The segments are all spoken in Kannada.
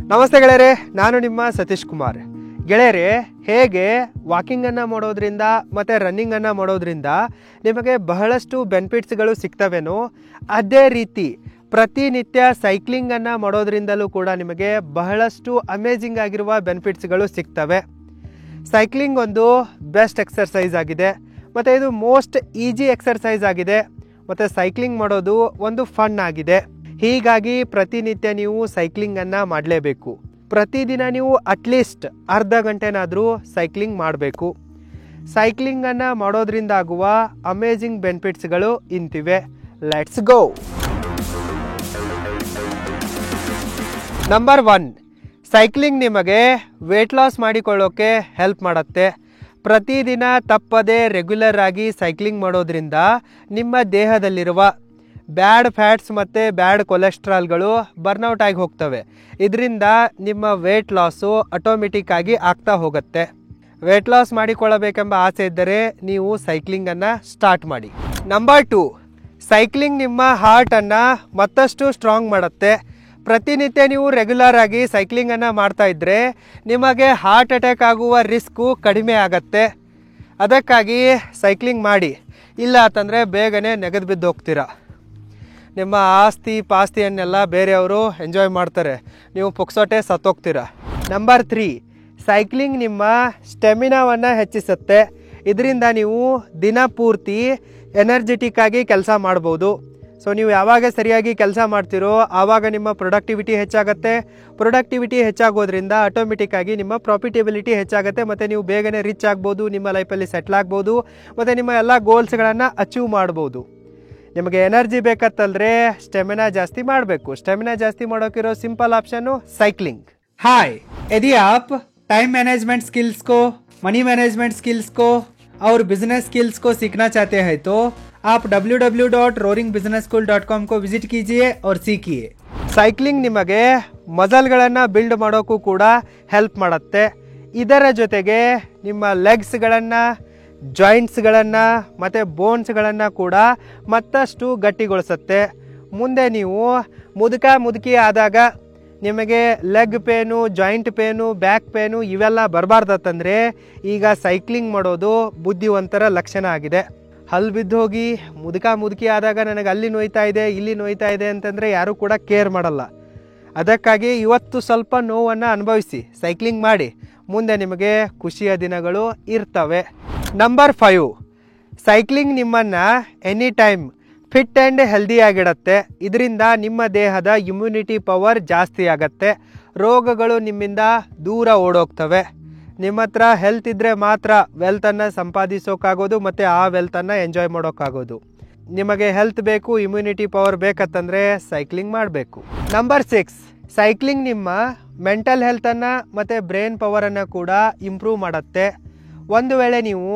ನಮಸ್ತೆ ಗೆಳೆಯರೆ, ನಾನು ನಿಮ್ಮ ಸತೀಶ್ ಕುಮಾರ್. ಗೆಳೆಯರೆ, ಹೇಗೆ ವಾಕಿಂಗನ್ನು ಮಾಡೋದ್ರಿಂದ ಮತ್ತು ರನ್ನಿಂಗನ್ನು ಮಾಡೋದ್ರಿಂದ ನಿಮಗೆ ಬಹಳಷ್ಟು ಬೆನಿಫಿಟ್ಸ್ಗಳು ಸಿಗ್ತವೇನೋ, ಅದೇ ರೀತಿ ಪ್ರತಿನಿತ್ಯ ಸೈಕ್ಲಿಂಗನ್ನು ಮಾಡೋದ್ರಿಂದಲೂ ಕೂಡ ನಿಮಗೆ ಬಹಳಷ್ಟು ಅಮೇಜಿಂಗ್ ಆಗಿರುವ ಬೆನಿಫಿಟ್ಸ್ಗಳು ಸಿಗ್ತವೆ. ಸೈಕ್ಲಿಂಗ್ ಒಂದು ಬೆಸ್ಟ್ ಎಕ್ಸರ್ಸೈಸ್ ಆಗಿದೆ ಮತ್ತು ಇದು ಮೋಸ್ಟ್ ಈಜಿ ಎಕ್ಸರ್ಸೈಸ್ ಆಗಿದೆ ಮತ್ತು ಸೈಕ್ಲಿಂಗ್ ಮಾಡೋದು ಒಂದು ಫನ್ ಆಗಿದೆ. ಹೀಗಾಗಿ ಪ್ರತಿನಿತ್ಯ ನೀವು ಸೈಕ್ಲಿಂಗನ್ನು ಮಾಡಲೇಬೇಕು. ಪ್ರತಿದಿನ ನೀವು ಅಟ್ಲೀಸ್ಟ್ ಅರ್ಧ ಗಂಟೆನಾದರೂ ಸೈಕ್ಲಿಂಗ್ ಮಾಡಬೇಕು. ಸೈಕ್ಲಿಂಗನ್ನು ಮಾಡೋದ್ರಿಂದ ಆಗುವ ಅಮೇಜಿಂಗ್ ಬೆನಿಫಿಟ್ಸ್ಗಳು ಇಂತಿವೆ. Let's go. ನಂಬರ್ 1, ಸೈಕ್ಲಿಂಗ್ ನಿಮಗೆ ವೇಟ್ ಲಾಸ್ ಮಾಡಿಕೊಳ್ಳೋಕ್ಕೆ ಹೆಲ್ಪ್ ಮಾಡುತ್ತೆ. ಪ್ರತಿದಿನ ತಪ್ಪದೆ ರೆಗ್ಯುಲರ್ ಆಗಿ ಸೈಕ್ಲಿಂಗ್ ಮಾಡೋದ್ರಿಂದ ನಿಮ್ಮ ದೇಹದಲ್ಲಿರುವ ಬ್ಯಾಡ್ ಫ್ಯಾಟ್ಸ್ ಮತ್ತು ಬ್ಯಾಡ್ ಕೊಲೆಸ್ಟ್ರಾಲ್ಗಳು ಬರ್ನೌಟ್ ಆಗಿ ಹೋಗ್ತವೆ. ಇದರಿಂದ ನಿಮ್ಮ ವೇಟ್ ಲಾಸು ಆಟೋಮೆಟಿಕ್ ಆಗಿ ಆಗ್ತಾ ಹೋಗುತ್ತೆ. ವೇಟ್ ಲಾಸ್ ಮಾಡಿಕೊಳ್ಳಬೇಕೆಂಬ ಆಸೆ ಇದ್ದರೆ ನೀವು ಸೈಕ್ಲಿಂಗನ್ನು ಸ್ಟಾರ್ಟ್ ಮಾಡಿ. ನಂಬರ್ 2, ಸೈಕ್ಲಿಂಗ್ ನಿಮ್ಮ ಹಾರ್ಟನ್ನು ಮತ್ತಷ್ಟು ಸ್ಟ್ರಾಂಗ್ ಮಾಡುತ್ತೆ. ಪ್ರತಿನಿತ್ಯ ನೀವು ರೆಗ್ಯುಲರ್ ಆಗಿ ಸೈಕ್ಲಿಂಗನ್ನು ಮಾಡ್ತಾ ಇದ್ದರೆ ನಿಮಗೆ ಹಾರ್ಟ್ ಅಟ್ಯಾಕ್ ಆಗುವ ರಿಸ್ಕು ಕಡಿಮೆ ಆಗತ್ತೆ. ಅದಕ್ಕಾಗಿ ಸೈಕ್ಲಿಂಗ್ ಮಾಡಿ, ಇಲ್ಲ ಅಂತಂದರೆ ಬೇಗನೆ ನೆಗೆದು ಬಿದ್ದು ಹೋಗ್ತೀರಾ. ನಿಮ್ಮ ಆಸ್ತಿ ಪಾಸ್ತಿಯನ್ನೆಲ್ಲ ಬೇರೆಯವರು ಎಂಜಾಯ್ ಮಾಡ್ತಾರೆ, ನೀವು ಪುಕ್ಸೋಟೆ ಸತ್ತೋಗ್ತೀರ. ನಂಬರ್ 3, ಸೈಕ್ಲಿಂಗ್ ನಿಮ್ಮ ಸ್ಟೆಮಿನಾವನ್ನು ಹೆಚ್ಚಿಸುತ್ತೆ. ಇದರಿಂದ ನೀವು ದಿನ ಪೂರ್ತಿ ಎನರ್ಜೆಟಿಕ್ ಆಗಿ ಕೆಲಸ ಮಾಡ್ಬೋದು. ಸೊ ನೀವು ಯಾವಾಗ ಸರಿಯಾಗಿ ಕೆಲಸ ಮಾಡ್ತೀರೋ ಆವಾಗ ನಿಮ್ಮ ಪ್ರೊಡಕ್ಟಿವಿಟಿ ಹೆಚ್ಚಾಗುತ್ತೆ. ಪ್ರೊಡಕ್ಟಿವಿಟಿ ಹೆಚ್ಚಾಗೋದ್ರಿಂದ ಆಟೋಮೆಟಿಕ್ ಆಗಿ ನಿಮ್ಮ ಪ್ರಾಫಿಟಬಿಲಿಟಿ ಹೆಚ್ಚಾಗುತ್ತೆ ಮತ್ತು ನೀವು ಬೇಗನೆ ರಿಚ್ ಆಗ್ಬೋದು, ನಿಮ್ಮ ಲೈಫಲ್ಲಿ ಸೆಟ್ಲ್ ಆಗ್ಬೋದು ಮತ್ತು ನಿಮ್ಮ ಎಲ್ಲ ಗೋಲ್ಸ್ಗಳನ್ನು ಅಚೀವ್ ಮಾಡ್ಬೋದು. ನಿಮಗೆ ಎನರ್ಜಿ ಬೇಕತ್ತಂದರೆ ಸ್ಟೆಮಿನಾ ಜಾಸ್ತಿ ಮಾಡಬೇಕು. ಸ್ಟೆಮಿನಾ ಜಾಸ್ತಿ ಮಾಡೋಕ್ಕಿರೋ सिंपल ऑप्शन साइकिलिंग. हाय, यदि आप टाइम मैनेजमेंट स्किल्स को, मनी मैनेजमेंट स्किल्स को और बिजनेस स्किल्स को सीखना चाहते हैं तो आप www.roaringbusinessschool.com को विजिट कीजिए और सीखिए. ಸೈಕ್ಲಿಂಗ್ ನಿಮಗೆ ಮಸಲ್ಗಳನ್ನು ಬಿಲ್ಡ್ ಮಾಡೋಕ್ಕೂ ಕೂಡ ಹೆಲ್ಪ್ ಮಾಡುತ್ತೆ. ಇದರ ಜೊತೆಗೆ ನಿಮ್ಮ ಲೆಗ್ಸ್ಗಳನ್ನು, ಜಾಯಿಂಟ್ಸ್ಗಳನ್ನು ಮತ್ತು ಬೋನ್ಸ್ಗಳನ್ನು ಕೂಡ ಮತ್ತಷ್ಟು ಗಟ್ಟಿಗೊಳಿಸುತ್ತೆ. ಮುಂದೆ ನೀವು ಮುದುಕಿ ಆದಾಗ ನಿಮಗೆ leg pain, joint pain, back pain ಇವೆಲ್ಲ ಬರಬಾರ್ದತ್ತಂದರೆ ಈಗ ಸೈಕ್ಲಿಂಗ್ ಮಾಡೋದು ಬುದ್ಧಿವಂತರ ಲಕ್ಷಣ ಆಗಿದೆ. ಹಲ್ಲು ಬಿದ್ದು ಹೋಗಿ ಮುದುಕಿ ಆದಾಗ ನನಗೆ ಅಲ್ಲಿ ನೋಯ್ತಾ ಇದೆ, ಇಲ್ಲಿ ನೋಯ್ತಾ ಇದೆ ಅಂತಂದರೆ ಯಾರೂ ಕೂಡ ಕೇರ್ ಮಾಡಲ್ಲ. ಅದಕ್ಕಾಗಿ ಇವತ್ತು ಸ್ವಲ್ಪ ನೋವನ್ನು ಅನುಭವಿಸಿ ಸೈಕ್ಲಿಂಗ್ ಮಾಡಿ, ಮುಂದೆ ನಿಮಗೆ ಖುಷಿಯ ದಿನಗಳು ಇರ್ತವೆ. ನಂಬರ್ 5, ಸೈಕ್ಲಿಂಗ್ ನಿಮ್ಮನ್ನು ಎನಿ ಟೈಮ್ ಫಿಟ್ ಆ್ಯಂಡ್ ಹೆಲ್ದಿಯಾಗಿಡತ್ತೆ. ಇದರಿಂದ ನಿಮ್ಮ ದೇಹದ ಇಮ್ಯುನಿಟಿ ಪವರ್ ಜಾಸ್ತಿ ಆಗತ್ತೆ. ರೋಗಗಳು ನಿಮ್ಮಿಂದ ದೂರ ಓಡೋಗ್ತವೆ. ನಿಮ್ಮ ಹತ್ರ ಹೆಲ್ತ್ ಇದ್ದರೆ ಮಾತ್ರ ವೆಲ್ತನ್ನು ಸಂಪಾದಿಸೋಕ್ಕಾಗೋದು ಮತ್ತು ಆ ವೆಲ್ತನ್ನು ಎಂಜಾಯ್ ಮಾಡೋಕ್ಕಾಗೋದು. ನಿಮಗೆ ಹೆಲ್ತ್ ಬೇಕು, ಇಮ್ಯುನಿಟಿ ಪವರ್ ಬೇಕತ್ತಂದರೆ ಸೈಕ್ಲಿಂಗ್ ಮಾಡಬೇಕು. ನಂಬರ್ 6, ಸೈಕ್ಲಿಂಗ್ ನಿಮ್ಮ ಮೆಂಟಲ್ ಹೆಲ್ತನ್ನು ಮತ್ತು ಬ್ರೈನ್ ಪವರನ್ನು ಕೂಡ ಇಂಪ್ರೂವ್ ಮಾಡುತ್ತೆ. ಒಂದು ವೇಳೆ ನೀವು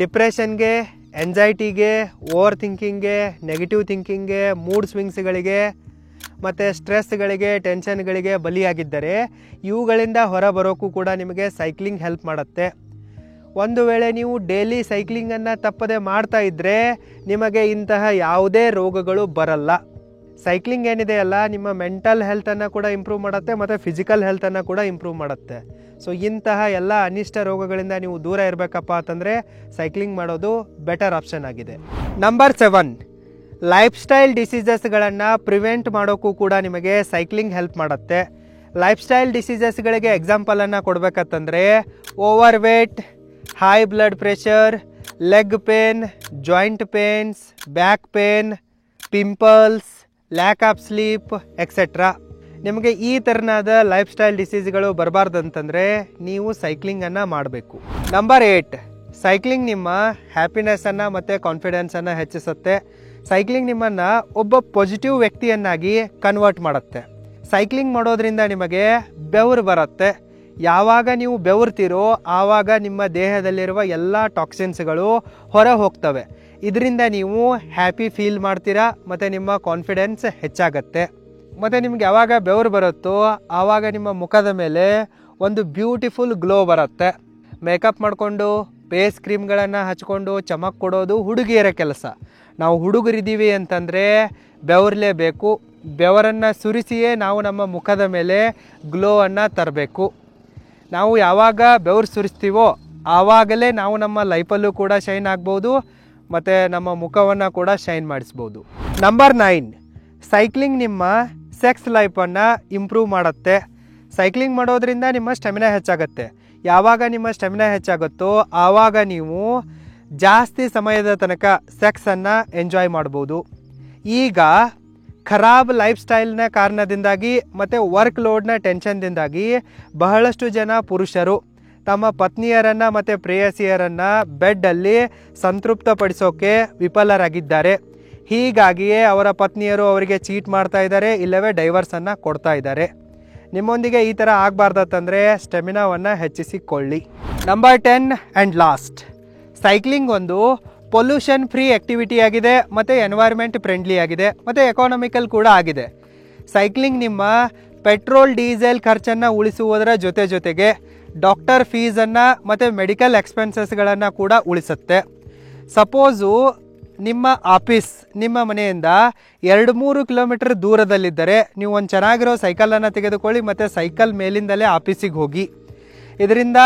ಡಿಪ್ರೆಷನ್ಗೆ, ಎಂಜೈಟಿಗೆ, ಓವರ್ ಥಿಂಕಿಂಗ್ಗೆ, ನೆಗೆಟಿವ್ ಥಿಂಕಿಂಗ್ಗೆ, ಮೂಡ್ ಸ್ವಿಂಗ್ಸ್ಗಳಿಗೆ ಮತ್ತು ಸ್ಟ್ರೆಸ್ಗಳಿಗೆ, ಟೆನ್ಷನ್ಗಳಿಗೆ ಬಲಿಯಾಗಿದ್ದರೆ ಇವುಗಳಿಂದ ಹೊರಬರೋಕ್ಕೂ ಕೂಡ ನಿಮಗೆ ಸೈಕ್ಲಿಂಗ್ ಹೆಲ್ಪ್ ಮಾಡುತ್ತೆ. ಒಂದು ವೇಳೆ ನೀವು ಡೈಲಿ ಸೈಕ್ಲಿಂಗನ್ನು ತಪ್ಪದೆ ಮಾಡ್ತಾ ಇದ್ದರೆ ನಿಮಗೆ ಇಂತಹ ಯಾವುದೇ ರೋಗಗಳು ಬರಲ್ಲ. ಸೈಕ್ಲಿಂಗ್ ಏನಿದೆಯಲ್ಲ ನಿಮ್ಮ ಮೆಂಟಲ್ ಹೆಲ್ತನ್ನು ಕೂಡ ಇಂಪ್ರೂವ್ ಮಾಡುತ್ತೆ ಮತ್ತು ಫಿಸಿಕಲ್ ಹೆಲ್ತನ್ನು ಕೂಡ ಇಂಪ್ರೂವ್ ಮಾಡುತ್ತೆ. ಸೊ ಇಂತಹ ಎಲ್ಲ ಅನಿಷ್ಟ ರೋಗಗಳಿಂದ ನೀವು ದೂರ ಇರಬೇಕಪ್ಪ ಅಂತಂದರೆ ಸೈಕ್ಲಿಂಗ್ ಮಾಡೋದು ಬೆಟರ್ ಆಪ್ಷನ್ ಆಗಿದೆ. ನಂಬರ್ 7, ಲೈಫ್ ಸ್ಟೈಲ್ ಡಿಸೀಸಸ್ಗಳನ್ನು ಪ್ರಿವೆಂಟ್ ಮಾಡೋಕ್ಕೂ ಕೂಡ ನಿಮಗೆ ಸೈಕ್ಲಿಂಗ್ ಹೆಲ್ಪ್ ಮಾಡುತ್ತೆ. ಲೈಫ್ ಸ್ಟೈಲ್ ಡಿಸೀಸಸ್ಗಳಿಗೆ ಎಕ್ಸಾಂಪಲನ್ನು ಕೊಡಬೇಕಂತಂದರೆ overweight, high blood pressure, leg pain, joint pains, back pain, pimples, lack of sleep etcetera. ನಿಮಗೆ ಈ ಥರನಾದ ಲೈಫ್ ಸ್ಟೈಲ್ ಡಿಸೀಸ್ಗಳು ಬರಬಾರ್ದಂತಂದರೆ ನೀವು ಸೈಕ್ಲಿಂಗನ್ನು ಮಾಡಬೇಕು. ನಂಬರ್ 8, ಸೈಕ್ಲಿಂಗ್ ನಿಮ್ಮ ಹ್ಯಾಪಿನೆಸ್ಸನ್ನು ಮತ್ತು ಕಾನ್ಫಿಡೆನ್ಸನ್ನು ಹೆಚ್ಚಿಸುತ್ತೆ. ಸೈಕ್ಲಿಂಗ್ ನಿಮ್ಮನ್ನು ಒಬ್ಬ ಪಾಸಿಟಿವ್ ವ್ಯಕ್ತಿಯನ್ನಾಗಿ ಕನ್ವರ್ಟ್ ಮಾಡುತ್ತೆ. ಸೈಕ್ಲಿಂಗ್ ಮಾಡೋದ್ರಿಂದ ನಿಮಗೆ ಬೆವರು ಬರುತ್ತೆ. ಯಾವಾಗ ನೀವು ಬೆವರ್ತೀರೋ ಆವಾಗ ನಿಮ್ಮ ದೇಹದಲ್ಲಿರುವ ಎಲ್ಲ ಟಾಕ್ಸಿನ್ಸ್ಗಳು ಹೊರ ಹೋಗ್ತವೆ. ಇದರಿಂದ ನೀವು ಹ್ಯಾಪಿ ಫೀಲ್ ಮಾಡ್ತೀರಾ ಮತ್ತು ನಿಮ್ಮ ಕಾನ್ಫಿಡೆನ್ಸ್ ಹೆಚ್ಚಾಗತ್ತೆ. ಮತ್ತು ನಿಮ್ಗೆ ಯಾವಾಗ ಬೆವರು ಬರುತ್ತೋ ಆವಾಗ ನಿಮ್ಮ ಮುಖದ ಮೇಲೆ ಒಂದು ಬ್ಯೂಟಿಫುಲ್ ಗ್ಲೋ ಬರುತ್ತೆ. ಮೇಕಪ್ ಮಾಡಿಕೊಂಡು ಫೇಸ್ ಕ್ರೀಮ್ಗಳನ್ನು ಹಚ್ಕೊಂಡು ಚಮಕ್ ಕೊಡೋದು ಹುಡುಗಿಯರ ಕೆಲಸ. ನಾವು ಹುಡುಗರಿದ್ದೀವಿ ಅಂತಂದರೆ ಬೆವರಲೇಬೇಕು. ಬೆವರನ್ನು ಸುರಿಸಿಯೇ ನಾವು ನಮ್ಮ ಮುಖದ ಮೇಲೆ ಗ್ಲೋವನ್ನು ತರಬೇಕು. ನಾವು ಯಾವಾಗ ಬೆವರು ಸುರಿಸ್ತೀವೋ ಆವಾಗಲೇ ನಾವು ನಮ್ಮ ಲೈಫಲ್ಲೂ ಕೂಡ ಶೈನ್ ಆಗ್ಬೋದು ಮತ್ತು ನಮ್ಮ ಮುಖವನ್ನು ಕೂಡ ಶೈನ್ ಮಾಡಿಸ್ಬೋದು. ನಂಬರ್ 9, ಸೈಕ್ಲಿಂಗ್ ನಿಮ್ಮ ಸೆಕ್ಸ್ ಲೈಫನ್ನು ಇಂಪ್ರೂವ್ ಮಾಡುತ್ತೆ. ಸೈಕ್ಲಿಂಗ್ ಮಾಡೋದ್ರಿಂದ ನಿಮ್ಮ ಸ್ಟೆಮಿನಾ ಹೆಚ್ಚಾಗುತ್ತೆ. ಯಾವಾಗ ನಿಮ್ಮ ಸ್ಟೆಮಿನಾ ಹೆಚ್ಚಾಗುತ್ತೋ ಆವಾಗ ನೀವು ಜಾಸ್ತಿ ಸಮಯದ ತನಕ ಸೆಕ್ಸನ್ನು ಎಂಜಾಯ್ ಮಾಡ್ಬೋದು. ಈಗ ಖರಾಬ್ ಲೈಫ್ ಸ್ಟೈಲ್ನ ಕಾರಣದಿಂದಾಗಿ ಮತ್ತು ವರ್ಕ್ ಲೋಡ್ನ ಟೆನ್ಷನ್ದಿಂದಾಗಿ ಬಹಳಷ್ಟು ಜನ ಪುರುಷರು ತಮ್ಮ ಪತ್ನಿಯರನ್ನು ಮತ್ತು ಪ್ರೇಯಸಿಯರನ್ನು ಬೆಡ್ಡಲ್ಲಿ ಸಂತೃಪ್ತಪಡಿಸೋಕೆ ವಿಫಲರಾಗಿದ್ದಾರೆ. ಹೀಗಾಗಿಯೇ ಅವರ ಪತ್ನಿಯರು ಅವರಿಗೆ ಚೀಟ್ ಮಾಡ್ತಾ ಇದ್ದಾರೆ, ಇಲ್ಲವೇ ಡೈವರ್ಸನ್ನು ಕೊಡ್ತಾ ಇದ್ದಾರೆ. ನಿಮ್ಮೊಂದಿಗೆ ಈ ಥರ ಆಗಬಾರ್ದಂತಂದರೆ ಸ್ಟೆಮಿನಾವನ್ನು ಹೆಚ್ಚಿಸಿಕೊಳ್ಳಿ. ನಂಬರ್ 10 ಆ್ಯಂಡ್ ಲಾಸ್ಟ್, ಸೈಕ್ಲಿಂಗ್ ಒಂದು ಪೊಲ್ಯೂಷನ್ ಫ್ರೀ ಆ್ಯಕ್ಟಿವಿಟಿ ಆಗಿದೆ ಮತ್ತು ಎನ್ವೈರ್ಮೆಂಟ್ ಫ್ರೆಂಡ್ಲಿ ಆಗಿದೆ ಮತ್ತು ಎಕಾನಮಿಕಲ್ ಕೂಡ ಆಗಿದೆ. ಸೈಕ್ಲಿಂಗ್ ನಿಮ್ಮ ಪೆಟ್ರೋಲ್ ಡೀಸೆಲ್ ಖರ್ಚನ್ನು ಉಳಿಸುವುದರ ಜೊತೆಗೆ ಡಾಕ್ಟರ್ ಫೀಸನ್ನು ಮತ್ತು ಮೆಡಿಕಲ್ ಎಕ್ಸ್ಪೆನ್ಸಸ್ಗಳನ್ನು ಕೂಡ ಉಳಿಸುತ್ತೆ. ಸಪೋಸು ನಿಮ್ಮ ಆಫೀಸ್ ನಿಮ್ಮ ಮನೆಯಿಂದ 2-3 ಕಿಲೋಮೀಟರ್ ದೂರದಲ್ಲಿದ್ದರೆ ನೀವು ಒಂದು ಚೆನ್ನಾಗಿರೋ ಸೈಕಲನ್ನು ತೆಗೆದುಕೊಳ್ಳಿ ಮತ್ತು ಸೈಕಲ್ ಮೇಲಿಂದಲೇ ಆಫೀಸಿಗೆ ಹೋಗಿ. ಇದರಿಂದ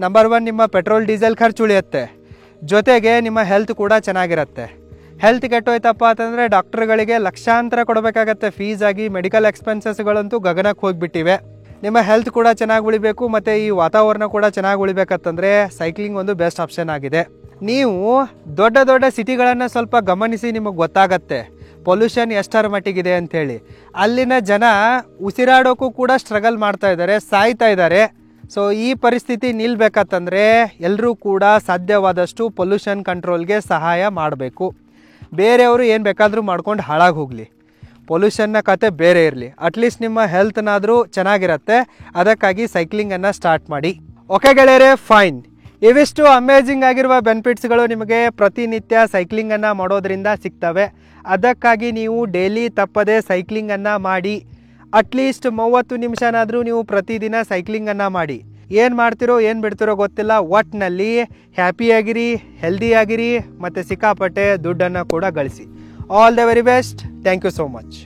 ನಂಬರ್ 1 ನಿಮ್ಮ ಪೆಟ್ರೋಲ್ ಡೀಸೆಲ್ ಖರ್ಚು ಉಳಿಯುತ್ತೆ, ಜೊತೆಗೆ ನಿಮ್ಮ ಹೆಲ್ತ್ ಕೂಡ ಚೆನ್ನಾಗಿರುತ್ತೆ. ಹೆಲ್ತ್ ಕೆಟ್ಟೋಯ್ತಪ್ಪ ಅಂತಂದರೆ ಡಾಕ್ಟರ್ಗಳಿಗೆ ಲಕ್ಷಾಂತರ ಕೊಡಬೇಕಾಗತ್ತೆ ಫೀಸ್ ಆಗಿ. ಮೆಡಿಕಲ್ ಎಕ್ಸ್ಪೆನ್ಸಸ್ಗಳಂತೂ ಗಗನಕ್ಕೆ ಹೋಗಿಬಿಟ್ಟಿವೆ. ನಿಮ್ಮ ಹೆಲ್ತ್ ಕೂಡ ಚೆನ್ನಾಗಿ ಉಳಿಬೇಕು ಮತ್ತು ಈ ವಾತಾವರಣ ಕೂಡ ಚೆನ್ನಾಗಿ ಉಳಿಬೇಕಂತಂದರೆ ಸೈಕ್ಲಿಂಗ್ ಒಂದು ಬೆಸ್ಟ್ ಆಪ್ಷನ್ ಆಗಿದೆ. ನೀವು ದೊಡ್ಡ ದೊಡ್ಡ ಸಿಟಿಗಳನ್ನು ಸ್ವಲ್ಪ ಗಮನಿಸಿ, ನಿಮಗೆ ಗೊತ್ತಾಗತ್ತೆ ಪೊಲ್ಯೂಷನ್ ಎಷ್ಟರ ಮಟ್ಟಿಗಿದೆ ಅಂಥೇಳಿ. ಅಲ್ಲಿನ ಜನ ಉಸಿರಾಡೋಕ್ಕೂ ಕೂಡ ಸ್ಟ್ರಗಲ್ ಮಾಡ್ತಾ ಇದ್ದಾರೆ, ಸಾಯ್ತಾ ಇದ್ದಾರೆ. ಸೊ ಈ ಪರಿಸ್ಥಿತಿ ನಿಲ್ಲಬೇಕಂತಂದರೆ ಎಲ್ಲರೂ ಕೂಡ ಸಾಧ್ಯವಾದಷ್ಟು ಪೊಲ್ಯೂಷನ್ ಕಂಟ್ರೋಲ್ಗೆ ಸಹಾಯ ಮಾಡಬೇಕು. ಬೇರೆಯವರು ಏನು ಬೇಕಾದರೂ ಮಾಡ್ಕೊಂಡು ಹಾಳಾಗಿ ಹೋಗಲಿ, ಪೊಲ್ಯೂಷನ್ನ ಕತೆ ಬೇರೆ ಇರಲಿ. ಅಟ್ಲೀಸ್ಟ್ ನಿಮ್ಮ ಹೆಲ್ತ್ನಾದರೂ ಚೆನ್ನಾಗಿರುತ್ತೆ. ಅದಕ್ಕಾಗಿ ಸೈಕ್ಲಿಂಗನ್ನು ಸ್ಟಾರ್ಟ್ ಮಾಡಿ. ಓಕೆ ಗೆಳೆಯರೆ, ಫೈನ್. ಇವಿಷ್ಟು ಅಮೇಜಿಂಗ್ ಆಗಿರುವ ಬೆನಿಫಿಟ್ಸ್ಗಳು ನಿಮಗೆ ಪ್ರತಿನಿತ್ಯ ಸೈಕ್ಲಿಂಗನ್ನು ಮಾಡೋದ್ರಿಂದ ಸಿಗ್ತವೆ. ಅದಕ್ಕಾಗಿ ನೀವು ಡೈಲಿ ತಪ್ಪದೆ ಸೈಕ್ಲಿಂಗನ್ನು ಮಾಡಿ. ಅಟ್ಲೀಸ್ಟ್ 30 ನಿಮಿಷನಾದರೂ ನೀವು ಪ್ರತಿದಿನ ಸೈಕ್ಲಿಂಗನ್ನು ಮಾಡಿ. ಏನು ಮಾಡ್ತಿರೋ ಏನು ಬಿಡ್ತಿರೋ ಗೊತ್ತಿಲ್ಲ, ಒಟ್ಟಿನಲ್ಲಿ ಹ್ಯಾಪಿಯಾಗಿರಿ, ಹೆಲ್ದಿಯಾಗಿರಿ ಮತ್ತು ಸಿಕ್ಕಾಪಟ್ಟೆ ದುಡ್ಡನ್ನು ಕೂಡ ಗಳಿಸಿ. All the very best. Thank you so much.